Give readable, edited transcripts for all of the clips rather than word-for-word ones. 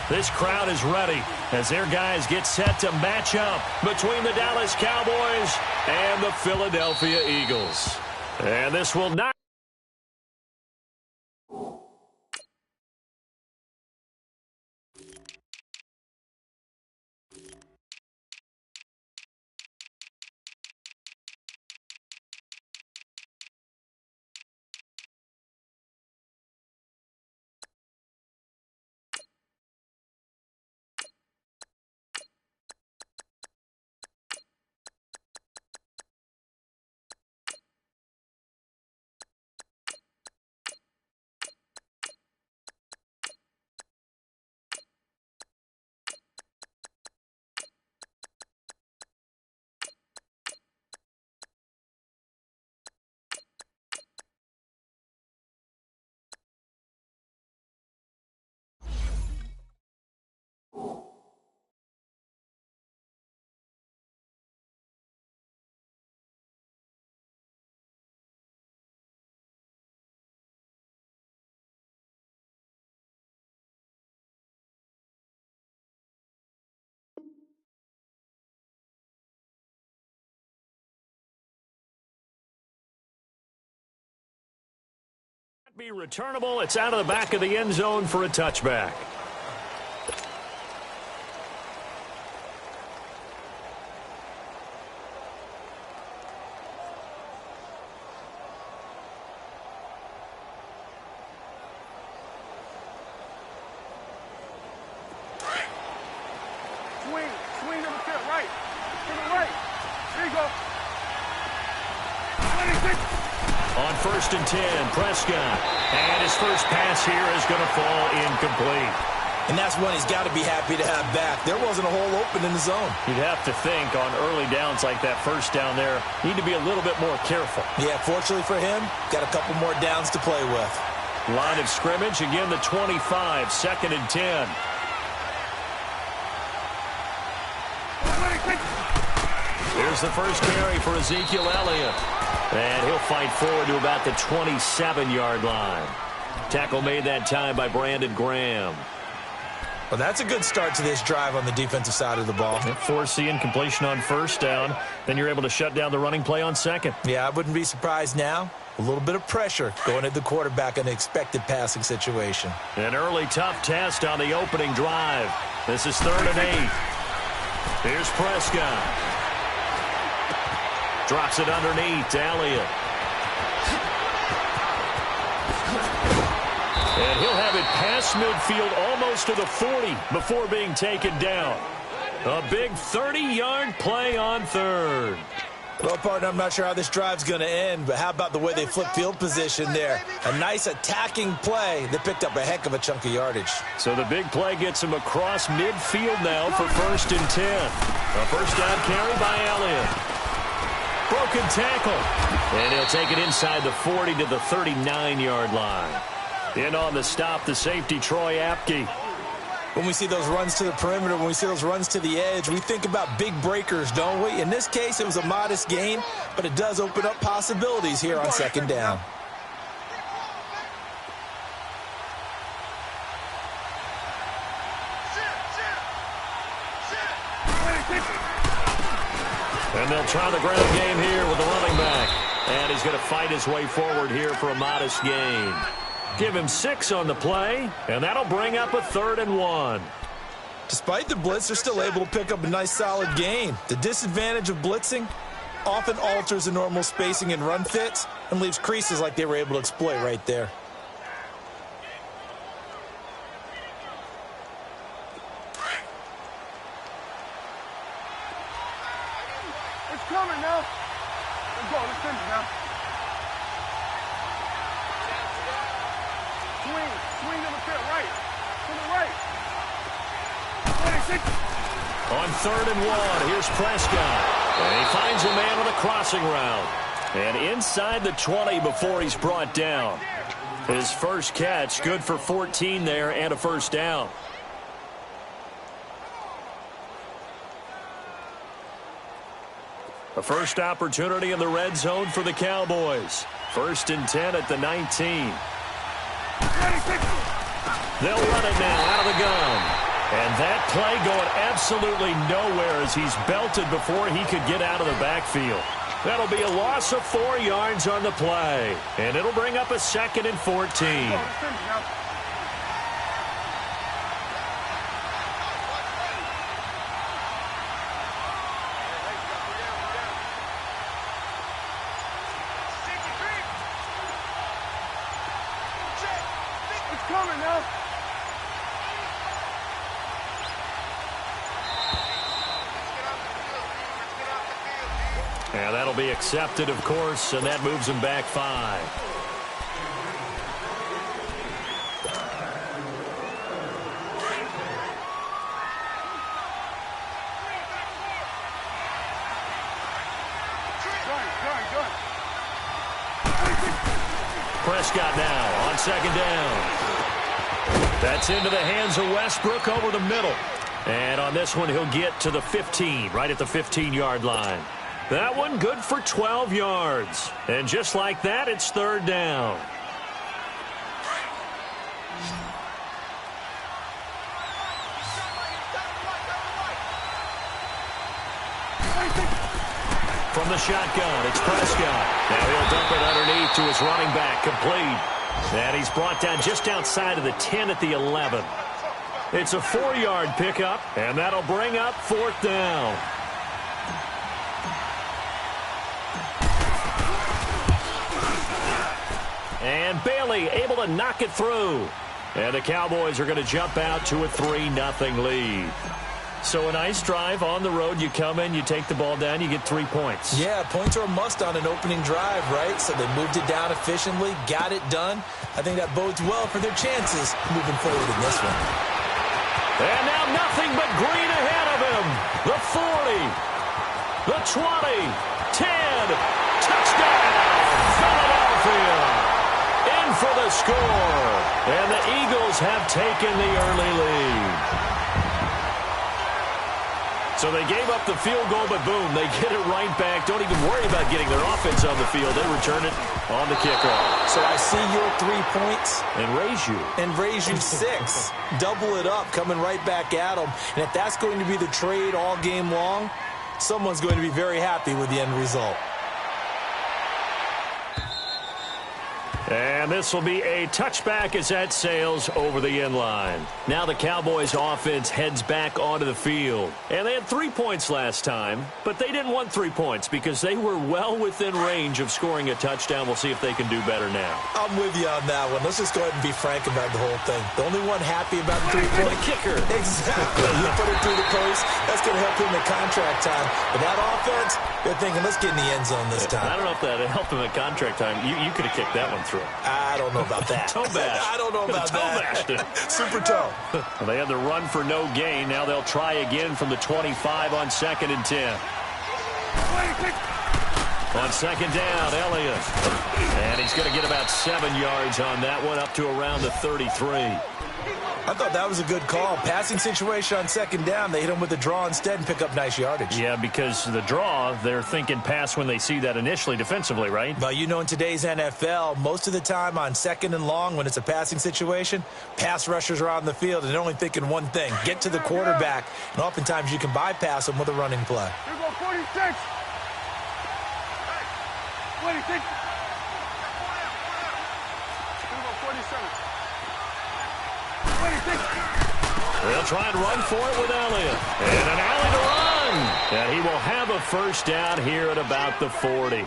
This crowd is ready as their guys get set to match up between the Dallas Cowboys and the Philadelphia Eagles. And this will not... be returnable. It's out of the back of the end zone for a touchback. Swing to the pit, right. To the right. There you go. 26. On 1st and 10, Prescott. And his first pass here is going to fall incomplete. And that's one he's got to be happy to have back. There wasn't a hole open in the zone. You'd have to think on early downs like that first down there, need to be a little bit more careful. Yeah, fortunately for him, got a couple more downs to play with. Line of scrimmage, again the 25, 2nd and 10. Here's the first carry for Ezekiel Elliott. And he'll fight forward to about the 27-yard line. Tackle made that time by Brandon Graham. Well, that's a good start to this drive on the defensive side of the ball. Force the incompletion on 1st down. Then you're able to shut down the running play on 2nd. Yeah, I wouldn't be surprised now. A little bit of pressure going at the quarterback in an expected passing situation. An early tough test on the opening drive. This is 3rd and 8. Here's Prescott. Drops it underneath to Elliott. And he'll have it past midfield almost to the 40 before being taken down. A big 30-yard play on 3rd. Well, partner, I'm not sure how this drive's going to end, but how about the way they flip field position there? A nice attacking play that picked up a heck of a chunk of yardage. So the big play gets him across midfield now for 1st and 10. A first down carry by Elliott. Broken tackle. And he'll take it inside the 40 to the 39-yard line. In on the stop, the safety, Troy Apke. When we see those runs to the perimeter, when we see those runs to the edge, we think about big breakers, don't we? In this case, it was a modest gain, but it does open up possibilities here on 2nd down. And they'll try the ground game here with the running back. And he's going to fight his way forward here for a modest gain. Give him 6 on the play, and that'll bring up a 3rd and 1. Despite the blitz, they're still able to pick up a nice solid gain. The disadvantage of blitzing often alters the normal spacing and run fits and leaves creases like they were able to exploit right there. It's coming now. Let's go. Let's finish now. Swing to the pit, right. To the right. 26. On 3rd and 1, here's Prescott. And he finds a man on a crossing route. And inside the 20 before he's brought down. His first catch, good for 14 there and a first down. A first opportunity in the red zone for the Cowboys. 1st and 10 at the 19. They'll run it now out of the gun. And that play going absolutely nowhere as he's belted before he could get out of the backfield. That'll be a loss of 4 yards on the play. And it'll bring up a 2nd and 14. It's coming now. And that'll be accepted, of course, and that moves him back 5. Prescott now on 2nd down. That's into the hands of Westbrook over the middle. And on this one, he'll get to the 15, right at the 15-yard line. That one good for 12 yards. And just like that, it's 3rd down. From the shotgun, it's Prescott. Now he'll dump it underneath to his running back, complete. And he's brought down just outside of the 10 at the 11. It's a 4-yard pickup, and that'll bring up 4th down. And Bailey able to knock it through. And the Cowboys are going to jump out to a 3-0 lead. So a nice drive on the road. You come in, you take the ball down, you get 3 points. Yeah, points are a must on an opening drive, right? So they moved it down efficiently, got it done. I think that bodes well for their chances moving forward in this one. And now nothing but green ahead of him. The 40, the 20, 10, touchdown, Philadelphia. In for the score. And the Eagles have taken the early lead. So they gave up the field goal, but boom, they get it right back. Don't even worry about getting their offense on the field. They return it on the kickoff. So I see your 3 points. And raise you 6. Double it up, coming right back at them. And if that's going to be the trade all game long, someone's going to be very happy with the end result. And this will be a touchback as that sails over the end line. Now the Cowboys offense heads back onto the field. And they had 3 points last time, but they didn't want 3 points because they were well within range of scoring a touchdown. We'll see if they can do better now. I'm with you on that one. Let's just go ahead and be frank about the whole thing. The only one happy about the 3-point the kicker. Exactly. You put it through the post. That's going to help him in contract time. But that offense, they're thinking, let's get in the end zone this time. I don't know if that helped him at contract time. You could have kicked that one through. I don't know about that. Toe bash. I don't know about that. Super toe. Well, they had the run for no gain. Now they'll try again from the 25 on 2nd and 10. On 2nd down, Elliott. And he's going to get about 7 yards on that one, up to around the 33. I thought that was a good call. Passing situation on 2nd down. They hit him with the draw instead and pick up nice yardage. Yeah, because the draw, they're thinking pass when they see that initially defensively, right? Well, you know, in today's NFL, most of the time on 2nd and long, when it's a passing situation, pass rushers are on the field and they're only thinking one thing, get to the quarterback. And oftentimes you can bypass them with a running play. Here go 46. 46. Here go 47. They'll try and run for it with Elliott. And an alley to run. And he will have a first down here at about the 40.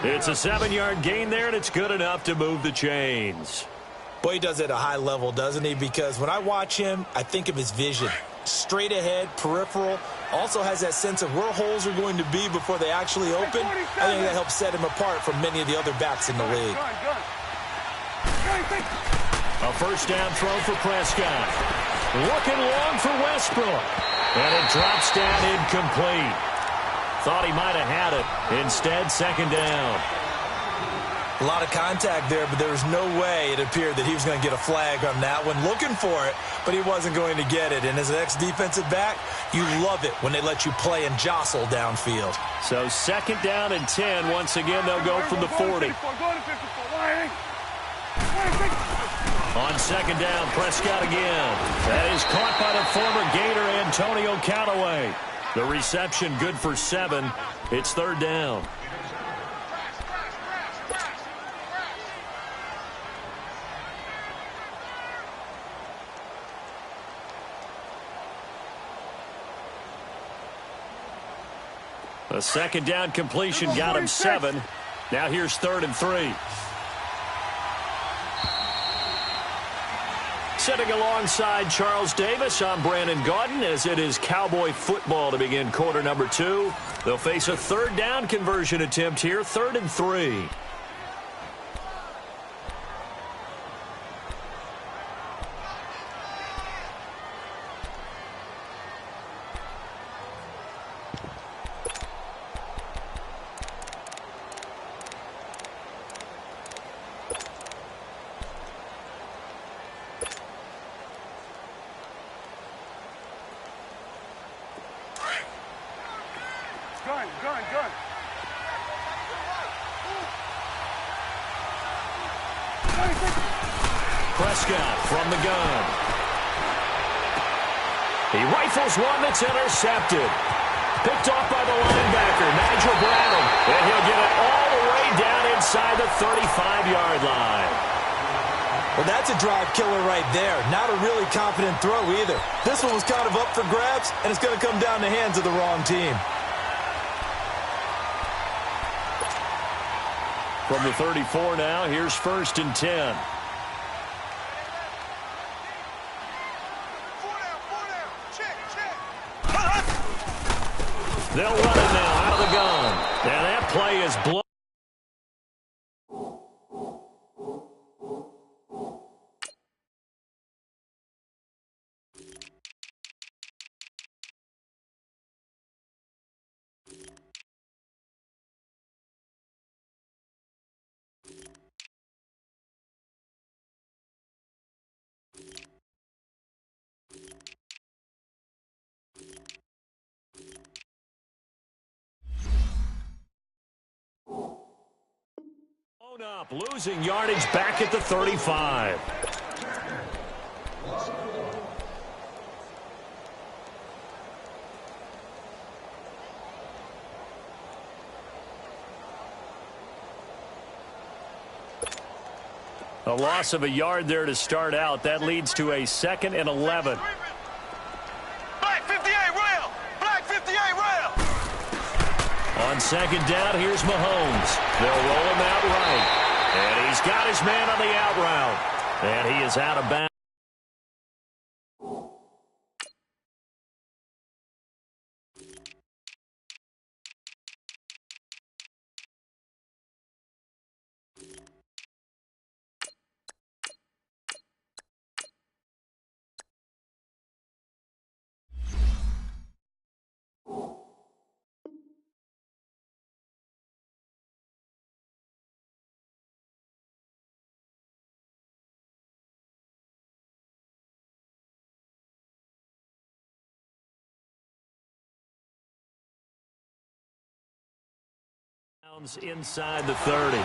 It's a 7-yard gain there, and it's good enough to move the chains. Boy, he does it at a high level, doesn't he? Because when I watch him, I think of his vision. Straight ahead, peripheral. Also has that sense of where holes are going to be before they actually open. I think that helps set him apart from many of the other backs in the league. A first down throw for Prescott. Looking long for Westbrook. And it drops down incomplete. Thought he might have had it. Instead, 2nd down. A lot of contact there, but there was no way it appeared that he was going to get a flag on that one. Looking for it, but he wasn't going to get it. And as an ex-defensive back, you love it when they let you play and jostle downfield. So 2nd down and 10. Once again, they'll go from the 40. On 2nd down, Prescott again. That is caught by the former Antonio Callaway. The reception good for 7. It's third down. A second down completion got him 7. Now here's 3rd and 3. Sitting alongside Charles Davis, I'm Brandon Gaudin, as it is Cowboy football to begin quarter number 2. They'll face a third down conversion attempt here, 3rd and 3. Gun. Prescott from the gun. He rifles one that's intercepted. Picked off by the linebacker, Nigel Bradham. And he'll get it all the way down inside the 35-yard line. Well, that's a drive killer right there. Not a really confident throw either. This one was kind of up for grabs, and it's going to come down the hands of the wrong team. From the 34 now, here's 1st and 10. They'll run it now out of the gun. And that play is blown. Up, losing yardage back at the 35. A loss of a yard there to start out. That leads to a 2nd and 11. Black 58 rail! Black 58 rail! On 2nd down, here's Mahomes. They'll roll him out right. And he's got his man on the out route. And he is out of bounds. Inside the 30.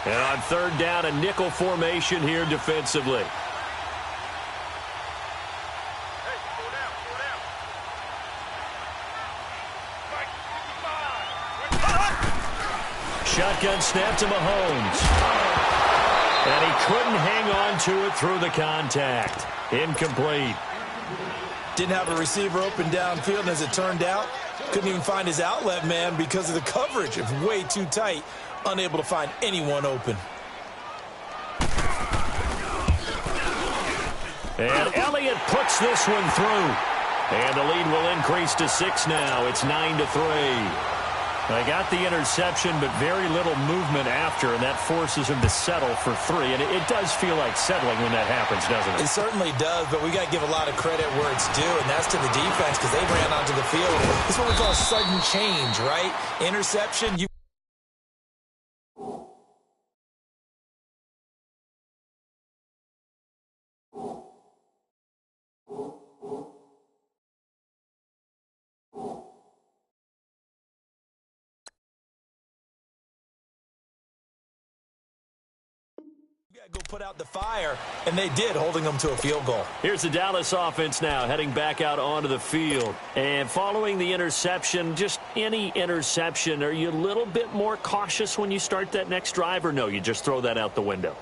And on 3rd down, a nickel formation here defensively. Shotgun snap to Mahomes. And he couldn't hang on to it through the contact. Incomplete. Didn't have a receiver open downfield, and as it turned out, couldn't even find his outlet man because of the coverage. It's way too tight, unable to find anyone open. And Elliott puts this one through. And the lead will increase to 6 now. It's 9-3. They got the interception, but very little movement after, and that forces him to settle for 3. And it does feel like settling when that happens, doesn't it? It certainly does, but we got to give a lot of credit where it's due, and that's to the defense because they ran onto the field. This is what we call sudden change, right? Interception, you go put out the fire, and they did, holding them to a field goal. Here's the Dallas offense now, heading back out onto the field. And following the interception, just any interception, are you a little bit more cautious when you start that next drive, or no, you just throw that out the window?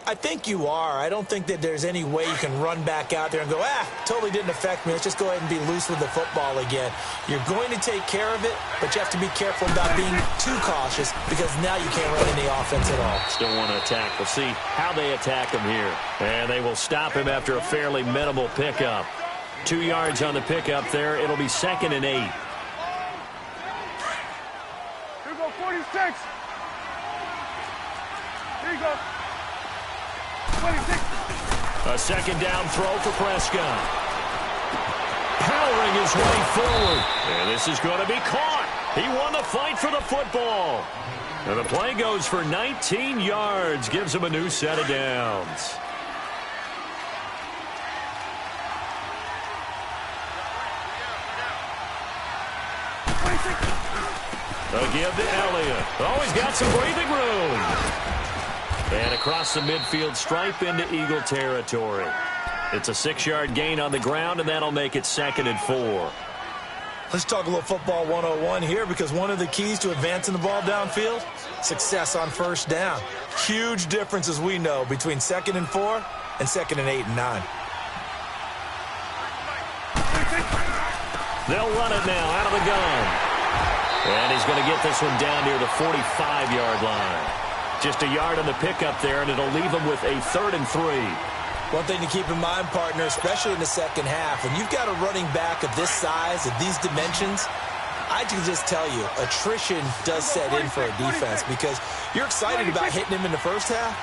I think you are. I don't think that there's any way you can run back out there and go, totally didn't affect me. Let's just go ahead and be loose with the football again. You're going to take care of it, but you have to be careful about being too cautious because now you can't run any offense at all. Still want to attack. We'll see how they attack him here. And they will stop him after a fairly minimal pickup. 2 yards on the pickup there. It'll be 2nd and 8. Here you go, 46. Here you go. 26. A second down throw for Prescott. Powering his way forward. And this is going to be caught. He won the fight for the football. And the play goes for 19 yards. Gives him a new set of downs. A give to Elliott. Oh, he's got some breathing room. And across the midfield stripe into Eagle territory. It's a 6-yard gain on the ground, and that'll make it 2nd and 4. Let's talk a little football 101 here, because one of the keys to advancing the ball downfield, success on first down. Huge difference, as we know, between 2nd and 4 and 2nd and 8 and 9. They'll run it now out of the gun. And he's going to get this one down near the 45-yard line. Just a yard on the pickup there, and it'll leave him with a 3rd and 3. One thing to keep in mind, partner, especially in the second half, when you've got a running back of this size, of these dimensions, I can just tell you, attrition does set in for a defense, because you're excited about hitting him in the first half.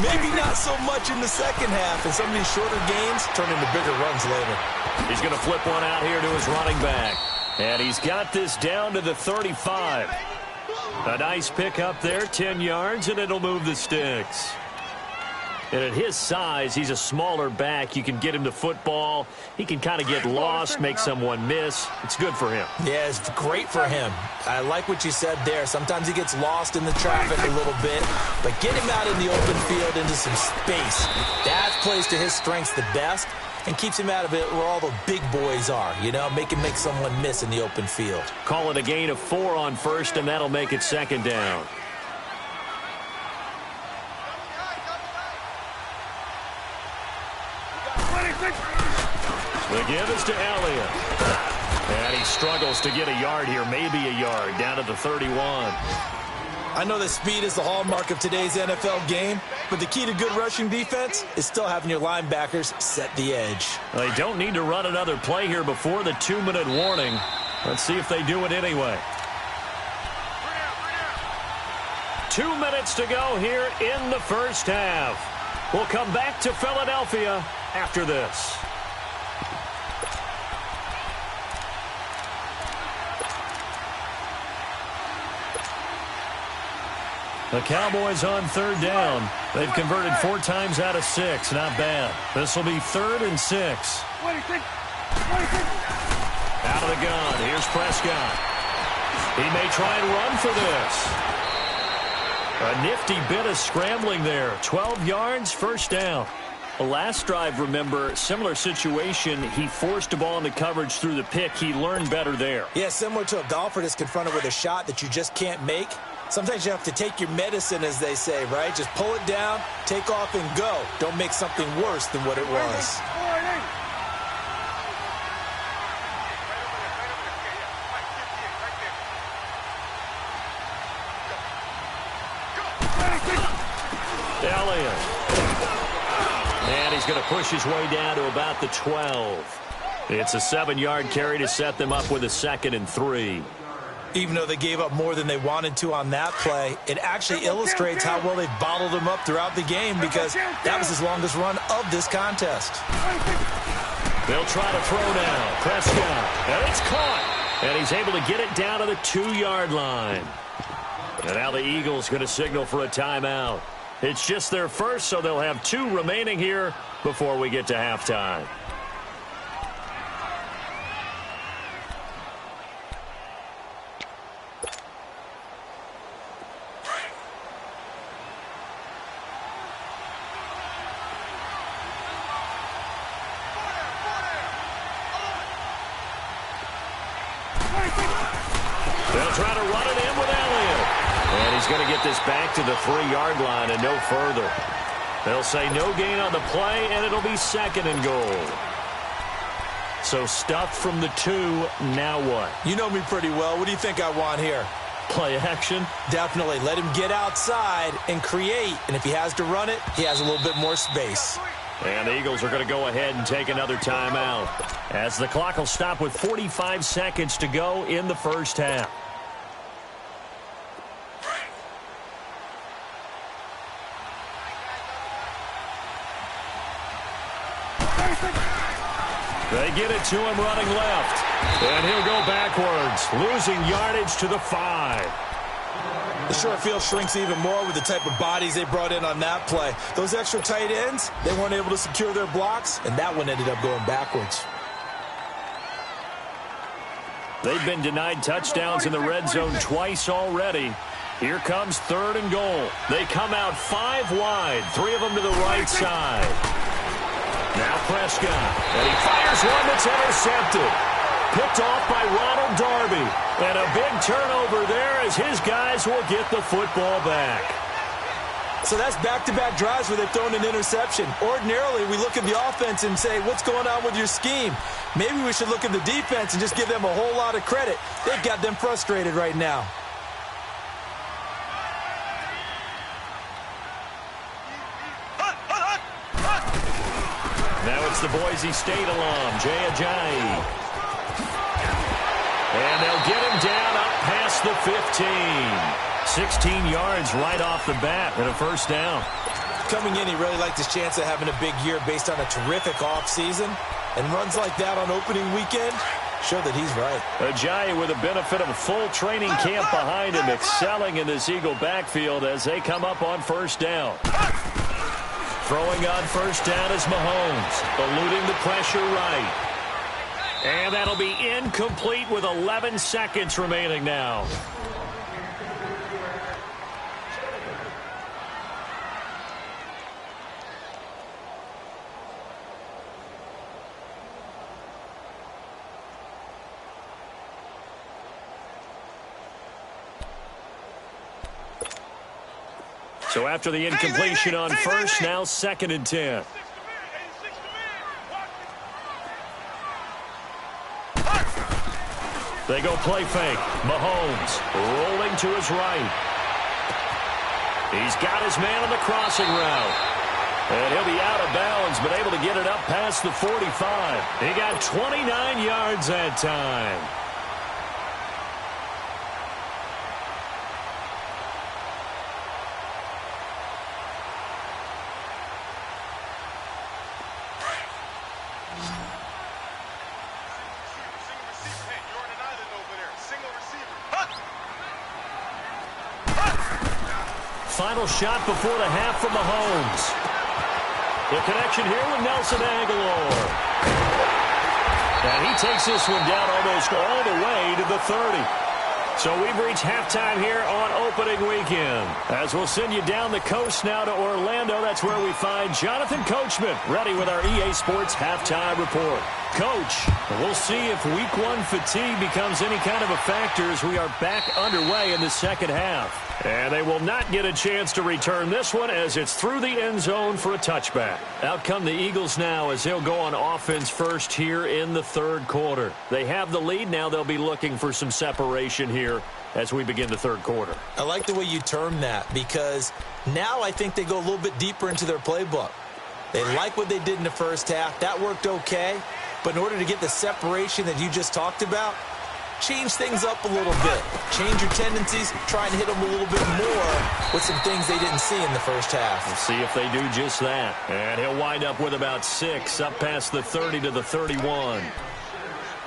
Maybe not so much in the second half, and some of these shorter gains turn into bigger runs later. He's going to flip one out here to his running back. And he's got this down to the 35. A nice pickup there, 10 yards, and it'll move the sticks. And at his size, he's a smaller back. You can get him to football. He can kind of get lost, make someone miss. It's good for him. Yeah, it's great for him. I like what you said there. Sometimes he gets lost in the traffic a little bit, but get him out in the open field into some space. That plays to his strengths the best and keeps him out of it where all the big boys are, you know, make someone miss in the open field. Call it a gain of 4 on first, and that'll make it 2nd down. The give is to Elliott. And he struggles to get a yard here, maybe a yard, down to the 31. I know that speed is the hallmark of today's NFL game, but the key to good rushing defense is still having your linebackers set the edge. They don't need to run another play here before the 2-minute warning. Let's see if they do it anyway. 2 minutes to go here in the first half. We'll come back to Philadelphia after this. The Cowboys on 3rd down. They've converted 4 times out of 6. Not bad. This will be 3rd and 6. 26. Out of the gun. Here's Prescott. He may try and run for this. A nifty bit of scrambling there. 12 yards, first down. The last drive, remember, similar situation. He forced a ball into coverage through the pick. He learned better there. Yeah, similar to a golfer that's confronted with a shot that you just can't make. Sometimes you have to take your medicine, as they say, right? Just pull it down, take off, and go. Don't make something worse than what it was. Elliott. And he's going to push his way down to about the 12. It's a 7-yard carry to set them up with a 2nd and 3. Even though they gave up more than they wanted to on that play, it actually illustrates how well they've bottled him up throughout the game, because that was his longest run of this contest. They'll try to throw now. Prescott. And it's caught. And he's able to get it down to the 2-yard line. And now the Eagles going to signal for a timeout. It's just their first, so they'll have 2 remaining here before we get to halftime. They'll try to run it in with Elliott. And he's going to get this back to the 3-yard line and no further. They'll say no gain on the play, and it'll be 2nd and goal. So stuffed from the 2, now what? You know me pretty well. What do you think I want here? Play action? Definitely. Let him get outside and create. And if he has to run it, he has a little bit more space. And the Eagles are going to go ahead and take another timeout, as the clock will stop with 45 seconds to go in the first half. They get it to him running left. And he'll go backwards, losing yardage to the 5. The short field shrinks even more with the type of bodies they brought in on that play. Those extra tight ends, they weren't able to secure their blocks, and that one ended up going backwards. They've been denied touchdowns in the red zone twice already. Here comes 3rd and goal. They come out 5 wide, 3 of them to the right side. Now Prescott, and he fires one that's intercepted. Picked off by Ronald Darby. And a big turnover there as his guys will get the football back. So that's back-to-back drives where they've thrown an interception. Ordinarily, we look at the offense and say, what's going on with your scheme? Maybe we should look at the defense and just give them a whole lot of credit. They've got them frustrated right now. Now it's the Boise State alum, Jay Ajayi. And they'll get him down up past the 15. 16 yards right off the bat and a first down. Coming in, he really liked his chance of having a big year based on a terrific offseason. And runs like that on opening weekend show that he's right. Ajayi with the benefit of a full training camp behind him, excelling in this Eagle backfield as they come up on first down. Throwing on first down is Mahomes, eluding the pressure right. And that'll be incomplete with 11 seconds remaining now. So after the incompletion on first, now 2nd and 10. They go play fake. Mahomes rolling to his right. He's got his man on the crossing route. And he'll be out of bounds, but able to get it up past the 45. He got 29 yards that time. Final shot before the half from Mahomes. The connection here with Nelson Aguilar. And he takes this one down almost all the way to the 30. So we've reached halftime here on opening weekend. As we'll send you down the coast now to Orlando, that's where we find Jonathan Coachman ready with our EA Sports halftime report. Coach, we'll see if week 1 fatigue becomes any kind of a factor as we are back underway in the second half. And they will not get a chance to return this one as it's through the end zone for a touchback. Out come the Eagles now as they'll go on offense first here in the third quarter. They have the lead. Now they'll be looking for some separation here as we begin the third quarter. I like the way you term that because now I think they go a little bit deeper into their playbook. They like what they did in the first half. That worked okay. But in order to get the separation that you just talked about, change things up a little bit. Change your tendencies. Try and hit them a little bit more with some things they didn't see in the first half. We'll see if they do just that. And he'll wind up with about 6 up past the 30 to the 31.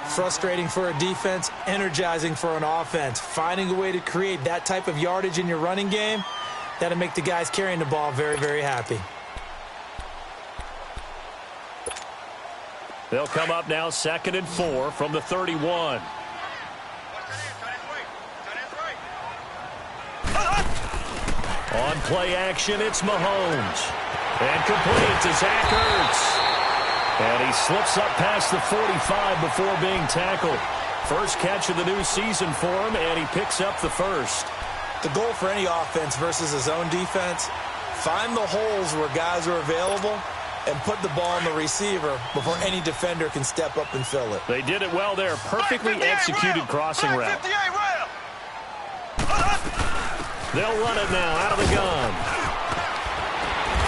Frustrating for a defense, energizing for an offense. Finding a way to create that type of yardage in your running game, that'll make the guys carrying the ball very, very happy. They'll come up now 2nd and 4 from the 31. On play action, it's Mahomes. And complete to Zach Ertz. And he slips up past the 45 before being tackled. First catch of the new season for him, and he picks up the first. The goal for any offense versus his own defense, find the holes where guys are available and put the ball on the receiver before any defender can step up and fill it. They did it well there. Perfectly executed crossing route. They'll run it now out of the gun.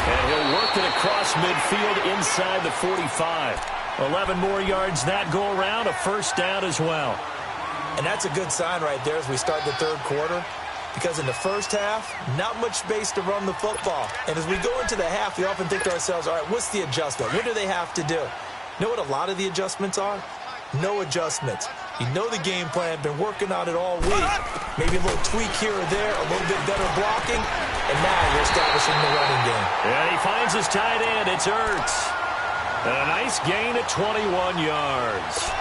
And he'll work it across midfield inside the 45. 11 more yards that go around, a first down as well. And that's a good sign right there as we start the third quarter, because in the first half, not much space to run the football. And as we go into the half, we often think to ourselves, all right, what's the adjustment? What do they have to do? You know what a lot of the adjustments are? No adjustments. You know the game plan, been working on it all week. Maybe a little tweak here or there, a little bit better blocking, and now you're establishing the running game. Yeah, he finds his tight end. It's Ertz. And a nice gain at 21 yards.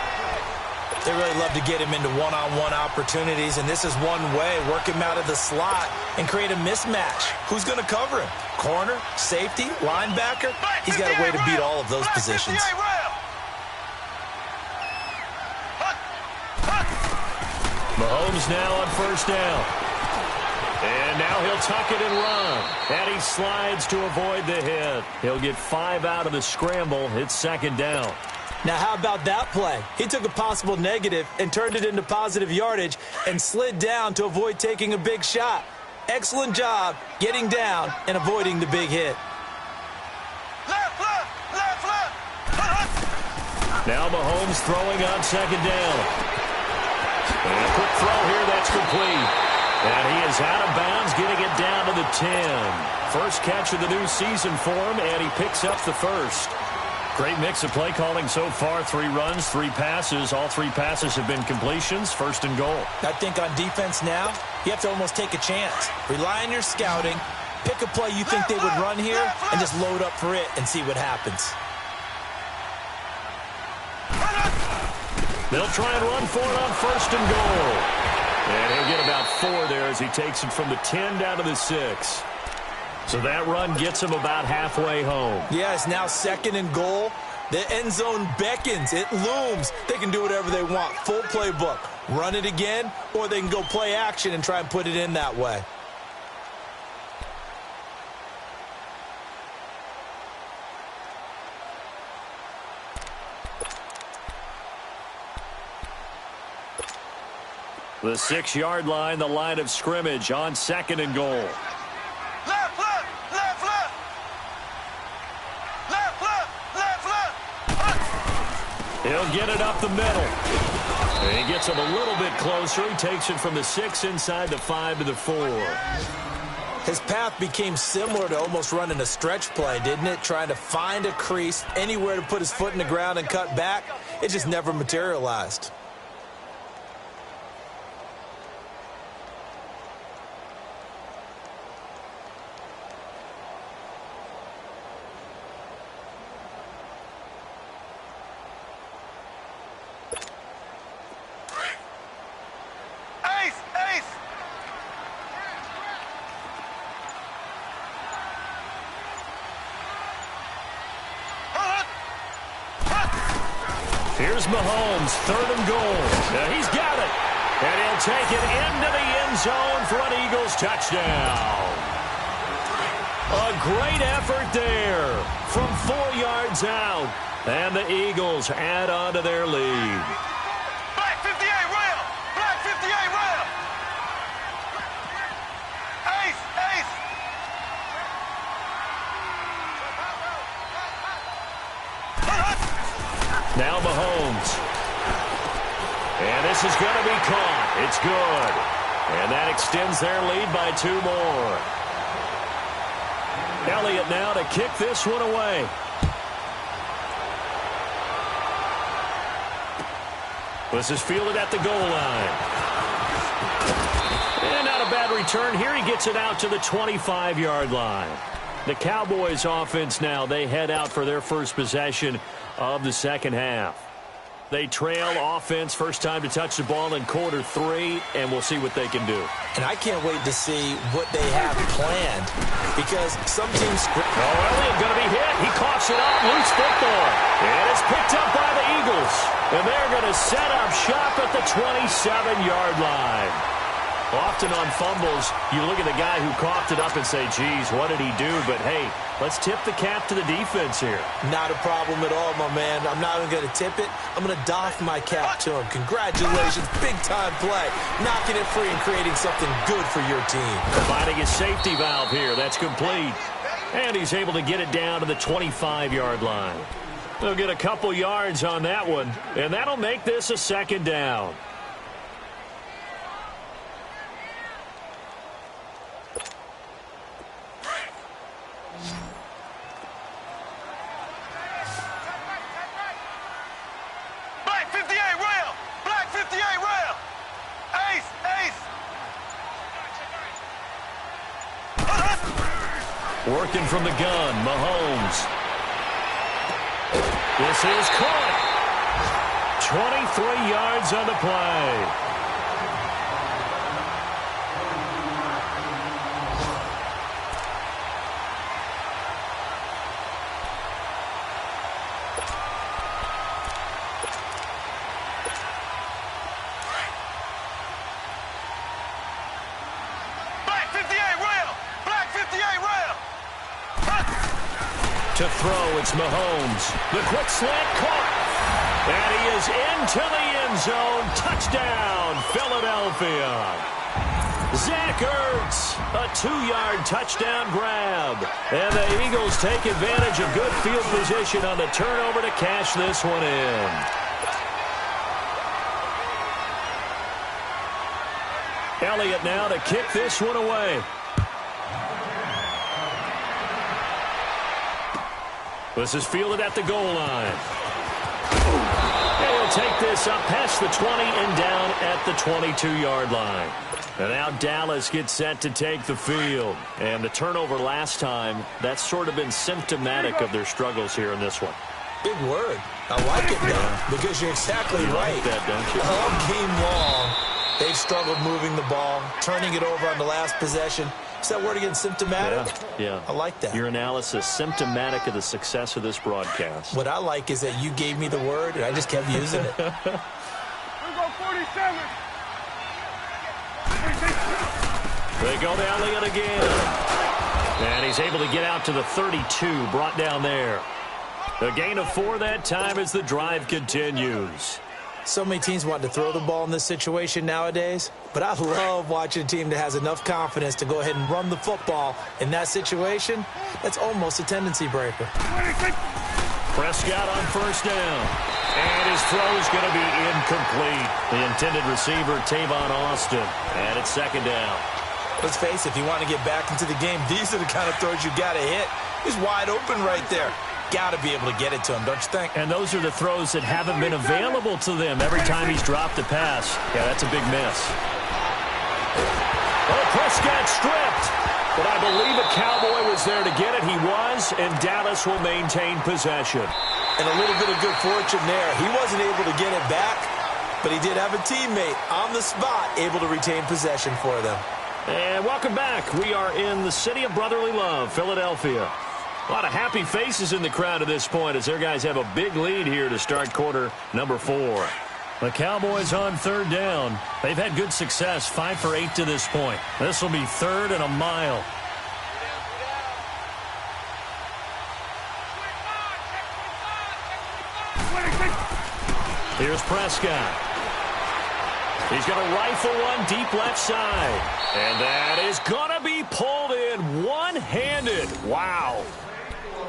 They really love to get him into one-on-one opportunities, and this is one way. Work him out of the slot and create a mismatch. Who's going to cover him? Corner, safety, linebacker? He's got a way to beat all of those positions. Mahomes now on first down. And now he'll tuck it and run. And he slides to avoid the hit. He'll get 5 out of the scramble. It's second down. Now, how about that play? He took a possible negative and turned it into positive yardage and slid down to avoid taking a big shot. Excellent job getting down and avoiding the big hit. Now Mahomes throwing on second down. And a quick throw here, that's complete. And he is out of bounds, getting it down to the 10. First catch of the new season for him, and he picks up the first. Great mix of play calling so far. 3 runs, 3 passes. All 3 passes have been completions. First and goal. I think on defense now, you have to almost take a chance. Rely on your scouting. Pick a play you think they would run here and just load up for it and see what happens. They'll try and run for it on first and goal. And he'll get about 4 there as he takes it from the 10 down to the 6. So that run gets him about halfway home. Yeah, it's now second and goal. The end zone beckons. It looms. They can do whatever they want. Full playbook. Run it again, or they can go play action and try and put it in that way. The 6-yard line, the line of scrimmage on second and goal. Left. He'll get it up the middle. And he gets him a little bit closer. He takes it from the 6 inside the 5 to the 4. His path became similar to almost running a stretch play, didn't it? Trying to find a crease, anywhere to put his foot in the ground and cut back. It just never materialized. Here's Mahomes, third and goal. Now he's got it. And he'll take it into the end zone for an Eagles touchdown. A great effort there from 4 yards out. And the Eagles add on to their lead. Black 58 rail. Black 58 rail. Ace. Now Mahomes. And this is going to be caught. It's good. And that extends their lead by 2 more. Elliott now to kick this one away. This is fielded at the goal line. And not a bad return here. He gets it out to the 25-yard line. The Cowboys offense now, they head out for their first possession of the second half. They trail offense, first time to touch the ball in quarter 3, and we'll see what they can do. And I can't wait to see what they have planned, because some teams... Elliott going to be hit. He coughs it up, loose football. And it's picked up by the Eagles. And they're going to set up shop at the 27-yard line. Often on fumbles, you look at the guy who coughed it up and say, geez, what did he do? But, hey, let's tip the cap to the defense here. Not a problem at all, my man. I'm not even going to tip it. I'm going to doff my cap to him. Congratulations. Big-time play. Knocking it free and creating something good for your team. Providing a safety valve here. That's complete. And he's able to get it down to the 25-yard line. They'll get a couple yards on that one, and that'll make this a second down. Working from the gun, Mahomes. This is caught. 23 yards on the play. To throw, it's Mahomes. The quick slant caught. And he is into the end zone. Touchdown, Philadelphia. Zach Ertz, a 2-yard touchdown grab. And the Eagles take advantage of good field position on the turnover to cash this one in. Elliott now to kick this one away. This is fielded at the goal line. He'll take this up past the 20 and down at the 22-yard line. And now Dallas gets set to take the field. And the turnover last time, that's sort of been symptomatic of their struggles here in this one. Big word. I like it, though, because you're exactly right. Like that, don't you? All game long, they've struggled moving the ball, turning it over on the last possession. Is that word again, symptomatic? Yeah. I like that. Your analysis, symptomatic of the success of this broadcast. What I like is that you gave me the word, and I just kept using it. We go 47. They go to Elliott again. And he's able to get out to the 32, brought down there. A gain of 4 that time as the drive continues. So many teams want to throw the ball in this situation nowadays, but I love watching a team that has enough confidence to go ahead and run the football in that situation. That's almost a tendency breaker. Prescott on first down. And his throw is going to be incomplete. The intended receiver, Tavon Austin. And it's second down. Let's face it, if you want to get back into the game, these are the kind of throws you got to hit. He's wide open right there. Got to be able to get it to him, don't you think? And those are the throws that haven't been available to them every time he's dropped a pass. Yeah, that's a big miss. Oh, Prescott stripped. But I believe a Cowboy was there to get it. He was, and Dallas will maintain possession. And a little bit of good fortune there. He wasn't able to get it back, but he did have a teammate on the spot able to retain possession for them. And welcome back. We are in the city of brotherly love, Philadelphia. A lot of happy faces in the crowd at this point as their guys have a big lead here to start quarter number 4. The Cowboys on third down. They've had good success, 5 for 8 to this point. This will be 3rd and a mile. Here's Prescott. He's going to rifle one deep left side. And that is going to be pulled in one-handed. Wow.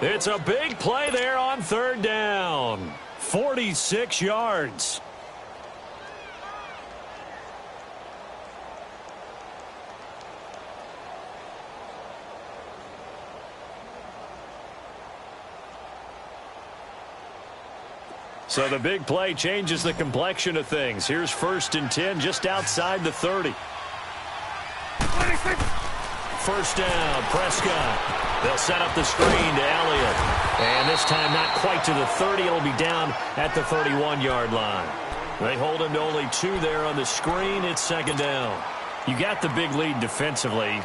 It's a big play there on third down. 46 yards. So the big play changes the complexion of things. Here's 1st and 10 just outside the 30. first down. Prescott. They'll set up the screen to Elliott. And this time not quite to the 30. It'll be down at the 31-yard line. They hold him to only 2 there on the screen. It's second down. You got the big lead defensively.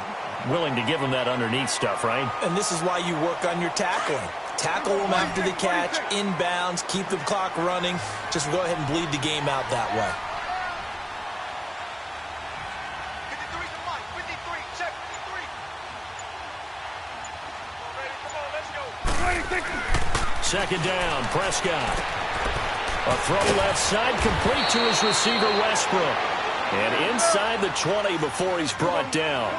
Willing to give them that underneath stuff, right? And this is why you work on your tackling. Tackle them after the catch, inbounds, keep the clock running. Just go ahead and bleed the game out that way. Second down, Prescott. A throw left side, complete to his receiver, Westbrook. And inside the 20 before he's brought down.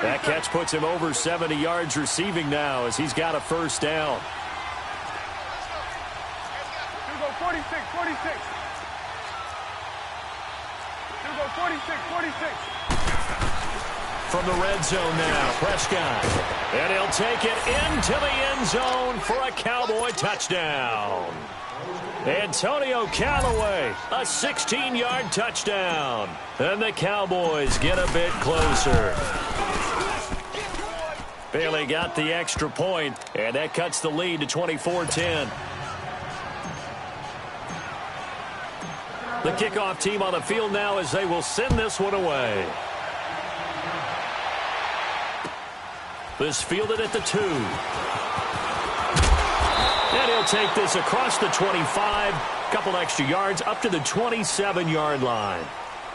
That catch puts him over 70 yards receiving now as he's got a first down. Here we go, 46, 46. Here we go, 46, 46. From the red zone now, Prescott. And he'll take it into the end zone for a Cowboy touchdown. Antonio Callaway, a 16-yard touchdown. And the Cowboys get a bit closer. Bailey got the extra point, and that cuts the lead to 24-10. The kickoff team on the field now as they will send this one away. This fielded at the 2. And he'll take this across the 25. Couple extra yards up to the 27-yard line.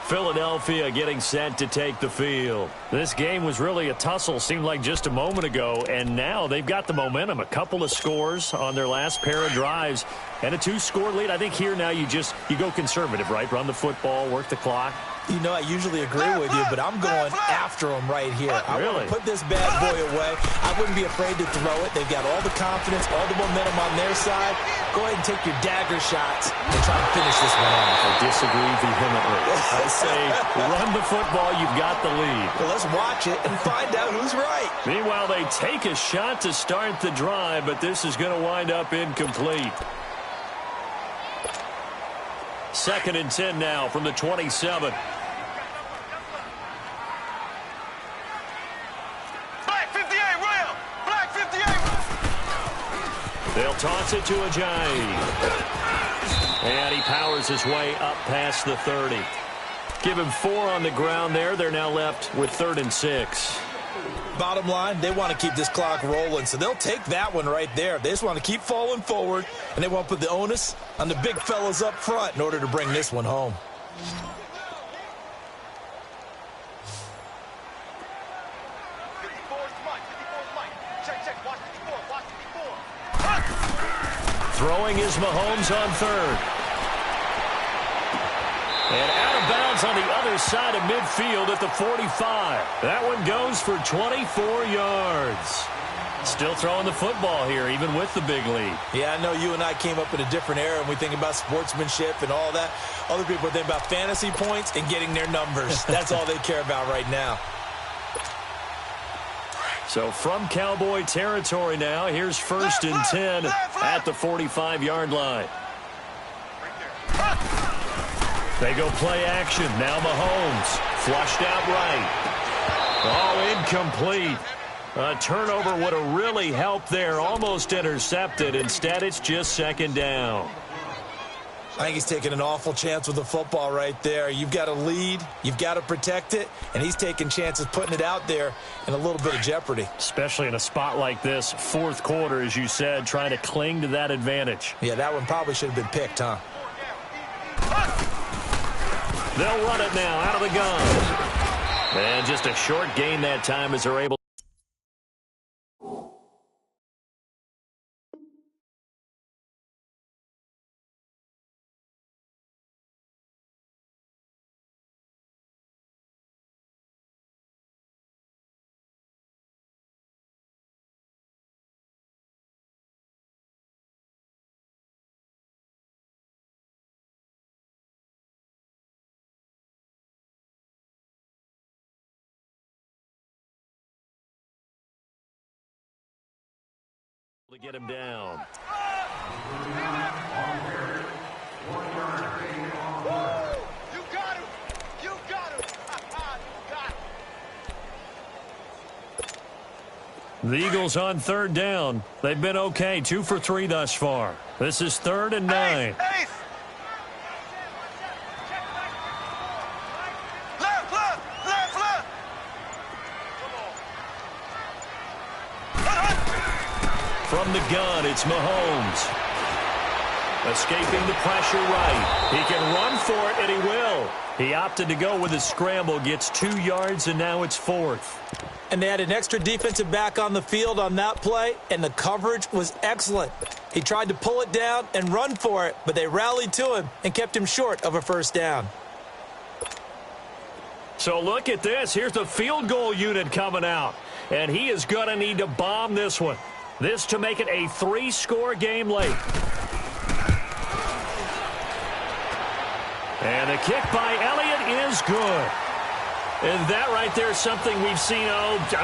Philadelphia getting set to take the field. This game was really a tussle, seemed like just a moment ago, and now they've got the momentum. A couple of scores on their last pair of drives and a 2-score lead. I think here now you go conservative, right? Run the football, work the clock. You know, I usually agree with you, but I'm going after him right here. I want to put this bad boy away. I wouldn't be afraid to throw it. They've got all the confidence, all the momentum on their side. Go ahead and take your dagger shots and try to finish this one off. I disagree vehemently. I say run the football. You've got the lead. Well, let's watch it and find out who's right. Meanwhile, they take a shot to start the drive, but this is going to wind up incomplete. Second and 10 now from the 27. They'll toss it to Ajayi. And he powers his way up past the 30. Give him 4 on the ground there. They're now left with 3rd and 6. Bottom line, they want to keep this clock rolling, so they'll take that one right there. They just want to keep falling forward, and they want to put the onus on the big fellas up front in order to bring this one home. Throwing is Mahomes on 3rd. And out of bounds on the other side of midfield at the 45. That one goes for 24 yards. Still throwing the football here, even with the big lead. Yeah, I know you and I came up in a different era, and we think about sportsmanship and all that. Other people think about fantasy points and getting their numbers. That's all they care about right now. So from Cowboy territory now, here's 1st and 10 at the 45-yard line. They go play action. Now Mahomes flushed out right. Oh, incomplete. A turnover would have really helped there. Almost intercepted. Instead, it's just 2nd down. I think he's taking an awful chance with the football right there. You've got to lead, you've got to protect it, and he's taking chances putting it out there in a little bit of jeopardy. Especially in a spot like this, 4th quarter, as you said, trying to cling to that advantage. Yeah, that one probably should have been picked, huh? They'll run it now out of the gun. And just a short gain that time as they're able. To get him down. You got him! You got him! You got him! The Eagles on third down. They've been okay, 2 for 3 thus far. This is 3rd and 9. Ace. Left, left, left, left. From the gun, it's Mahomes. Escaping the pressure right. He can run for it, and he will. He opted to go with a scramble, gets 2 yards, and now it's 4th. And they had an extra defensive back on the field on that play, and the coverage was excellent. He tried to pull it down and run for it, but they rallied to him and kept him short of a first down. So look at this. Here's the field goal unit coming out, and he is going to need to bomb this one. This to make it a 3-score game late. And the kick by Elliott is good. And that right there is something we've seen, 15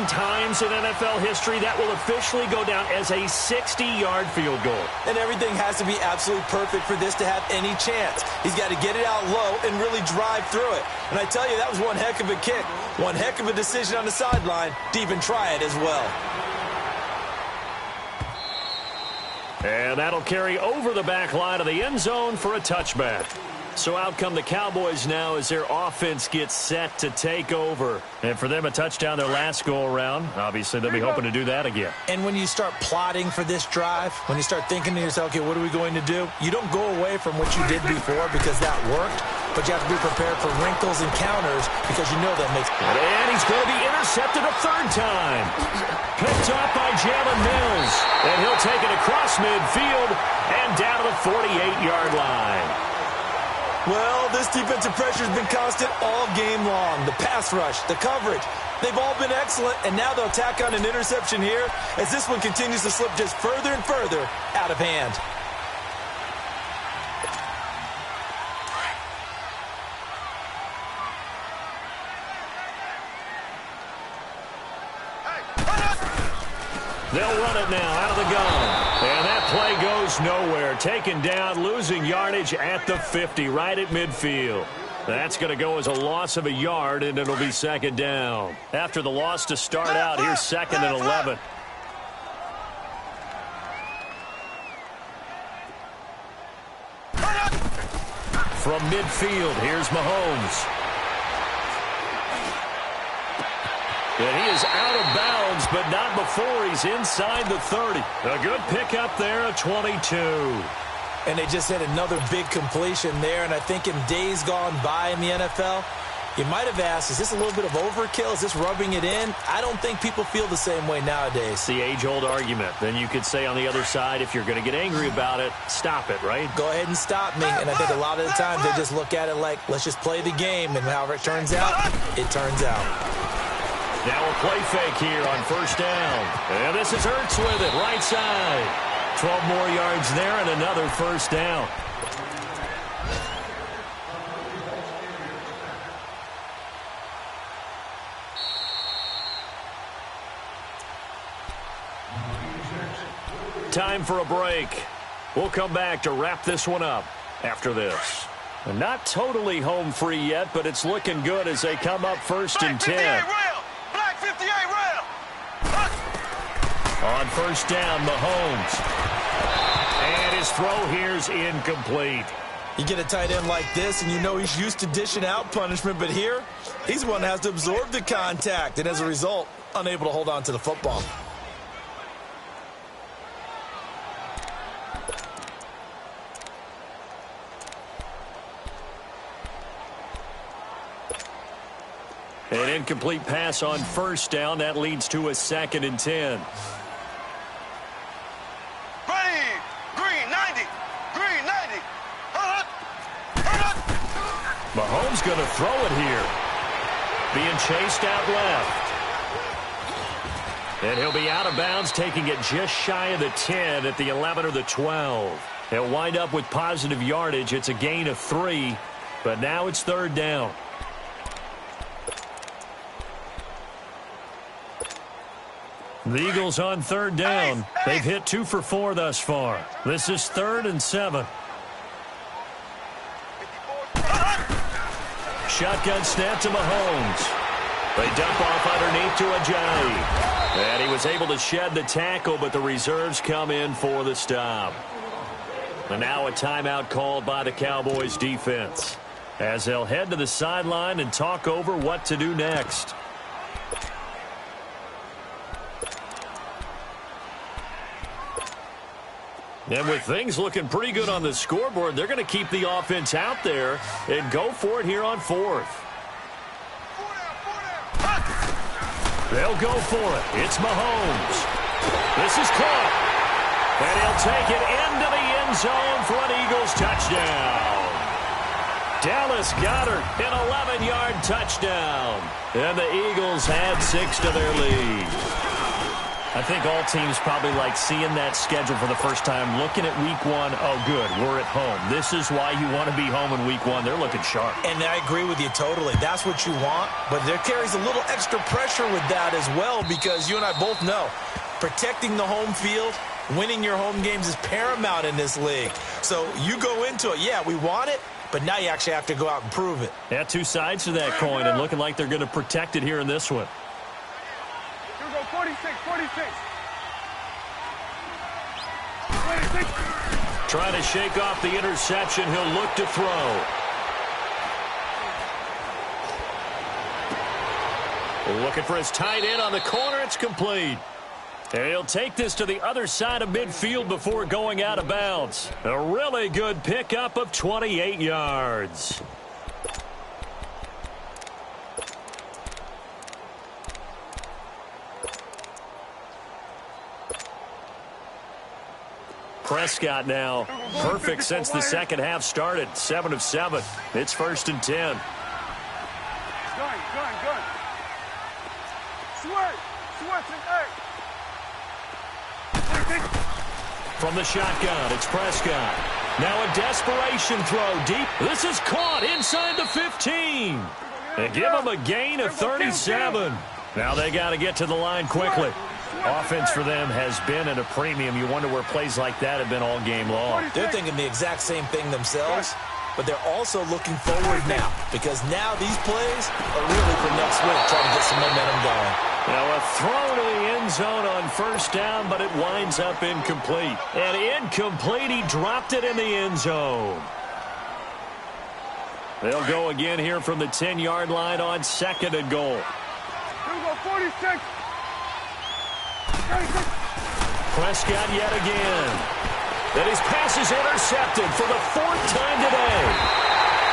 times in NFL history. That will officially go down as a 60-yard field goal. And everything has to be absolutely perfect for this to have any chance. He's got to get it out low and really drive through it. And I tell you, that was one heck of a kick. One heck of a decision on the sideline to even try it as well. And that'll carry over the back line of the end zone for a touchback. So out come the Cowboys now as their offense gets set to take over. And for them, a touchdown their last go-around. Obviously, they'll be hoping to do that again. And when you start plotting for this drive, when you start thinking to yourself, okay, what are we going to do? You don't go away from what you did before because that worked, but you have to be prepared for wrinkles and counters because you know that makes... And he's going to be intercepted a 3rd time. Picked off by Jalen Mills. And he'll take it across midfield and down to the 48-yard line. Well, this defensive pressure has been constant all game long. The pass rush, the coverage, they've all been excellent, and now they'll tack on an interception here as this one continues to slip just further and further out of hand. They'll run it now out of the gun. And that play goes nowhere. Taken down, losing yardage at the 50, right at midfield. That's going to go as a loss of a yard, and it'll be 2nd down. After the loss to start out, here's 2nd and 11. From midfield, here's Mahomes. And he is out of bounds, but not before he's inside the 30. A good pickup there, a 22. And they just had another big completion there, and I think in days gone by in the NFL, you might have asked, is this a little bit of overkill? Is this rubbing it in? I don't think people feel the same way nowadays. It's the age-old argument. Then you could say on the other side, if you're going to get angry about it, stop it, right? Go ahead and stop me. And I think a lot of the times they just look at it like, let's just play the game, and however it turns out, it turns out. Now a play fake here on 1st down. And this is Ertz with it, right side. 12 more yards there and another 1st down. Time for a break. We'll come back to wrap this one up after this. And not totally home free yet, but it's looking good as they come up 1st and 10. Black 58 rail. On 1st down, Mahomes. And his throw here's incomplete. You get a tight end like this, and you know he's used to dishing out punishment, but here, he's the one that has to absorb the contact, and as a result, unable to hold on to the football. An incomplete pass on 1st down. That leads to a 2nd and 10. Green 90. Green 90. Mahomes going to throw it here. Being chased out left. And he'll be out of bounds, taking it just shy of the 10 at the 11 or the 12. He'll wind up with positive yardage. It's a gain of 3, but now it's 3rd down. The Eagles on 3rd down. They've hit 2 for 4 thus far. This is 3rd and 7. Shotgun snap to Mahomes. They dump off underneath to Ajayi. And he was able to shed the tackle, but the reserves come in for the stop. And now a timeout called by the Cowboys defense, as they'll head to the sideline and talk over what to do next. And with things looking pretty good on the scoreboard, they're going to keep the offense out there and go for it here on fourth. They'll go for it. It's Mahomes. This is caught. And he'll take it into the end zone for an Eagles touchdown. Dallas Goedert, an 11-yard touchdown. And the Eagles add 6 to their lead. I think all teams probably like seeing that schedule for the first time, looking at week one. Oh, good, we're at home. This is why you want to be home in week one. They're looking sharp. And I agree with you totally. That's what you want, but there carries a little extra pressure with that as well, because you and I both know protecting the home field, winning your home games is paramount in this league. So you go into it, yeah, we want it, but now you actually have to go out and prove it. Yeah, two sides to that coin, and looking like they're going to protect it here in this one. 46. Trying to shake off the interception. He'll look to throw. Looking for his tight end on the corner. It's complete. And he'll take this to the other side of midfield before going out of bounds. A really good pickup of 28 yards. Prescott now perfect since the second half started. 7 of 7. It's 1st and 10. Gun. Switch it. From the shotgun, it's Prescott. Now a desperation throw deep. This is caught inside the 15. And give him a gain of 37. Now they got to get to the line quickly. Offense for them has been at a premium. You wonder where plays like that have been all game long. They're thinking the exact same thing themselves, but they're also looking forward now, because now these plays are really for next week, trying to get some momentum going. Now a throw to the end zone on 1st down, but it winds up incomplete. And incomplete, he dropped it in the end zone. They'll go again here from the 10-yard line on 2nd and goal. Here we go, 46. Prescott yet again. And his pass is intercepted for the 4th time today.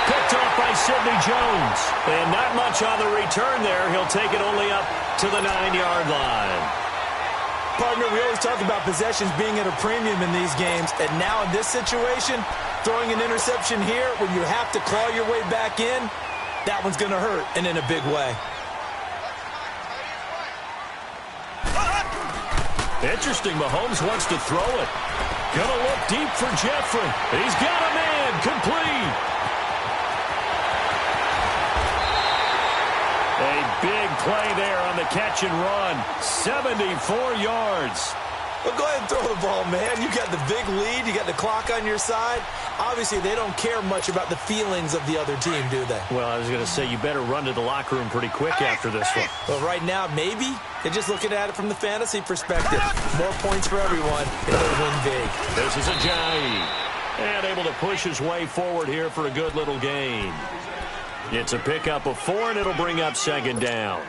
Picked off by Sidney Jones. And not much on the return there. He'll take it only up to the 9-yard line. Partner, we always talk about possessions being at a premium in these games. And now in this situation, throwing an interception here when you have to claw your way back in, that one's going to hurt, and in a big way. Interesting, Mahomes wants to throw it. Gonna look deep for Jeffrey. He's got a man, complete. A big play there on the catch and run. 74 yards. Well, go ahead and throw the ball, man. You got the big lead. You got the clock on your side. Obviously, they don't care much about the feelings of the other team, do they? Well, I was going to say, you better run to the locker room pretty quick after this one. Well, right now, maybe they're just looking at it from the fantasy perspective. More points for everyone, and they'll win big. This is Ajayi. And able to push his way forward here for a good little gain. It's a pickup of 4, and it'll bring up 2nd down.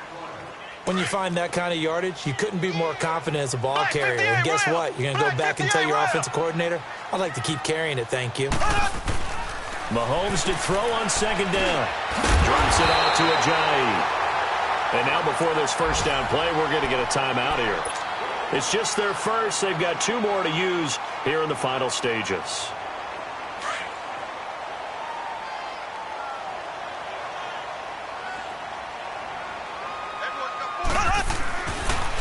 When you find that kind of yardage, you couldn't be more confident as a ball carrier. And guess what? You're going to go back and tell your offensive coordinator, I'd like to keep carrying it, thank you. Mahomes to throw on 2nd down. Drops it out to Ajayi. And now before this 1st down play, we're going to get a timeout here. It's just their first. They've got 2 more to use here in the final stages.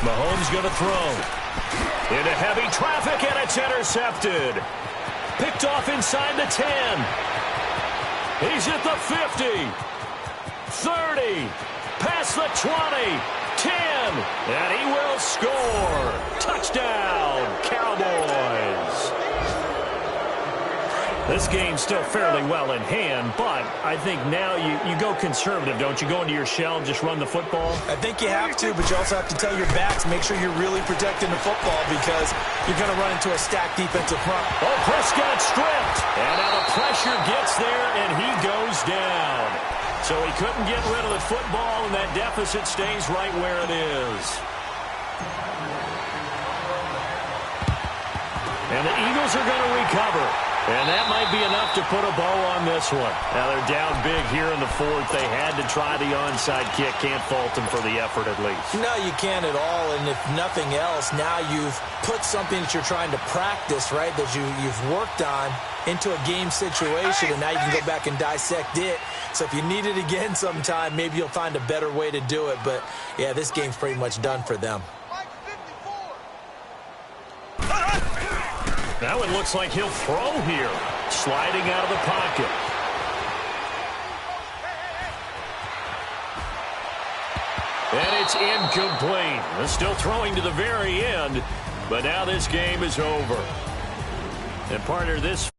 Mahomes going to throw. Into heavy traffic, and it's intercepted. Picked off inside the 10. He's at the 50. 30. Past the 20. 10. And he will score. Touchdown, Cowboys. This game's still fairly well in hand, but I think now you go conservative, don't you? Go into your shell and just run the football? I think you have to, but you also have to tell your backs, make sure you're really protecting the football because you're going to run into a stacked defensive front. Oh, Prescott stripped. And now the pressure gets there, and he goes down. So he couldn't get rid of the football, and that deficit stays right where it is. And the Eagles are going to recover. And that might be enough to put a bow on this one. Now they're down big here in the fourth. They had to try the onside kick. Can't fault them for the effort at least. No, you can't at all. And if nothing else, now you've put something that you're trying to practice, right, that you've worked on into a game situation, and now you can go back and dissect it. So if you need it again sometime, maybe you'll find a better way to do it. But, yeah, this game's pretty much done for them. Now it looks like he'll throw here, sliding out of the pocket. And it's incomplete. They're still throwing to the very end, but now this game is over. And partner, this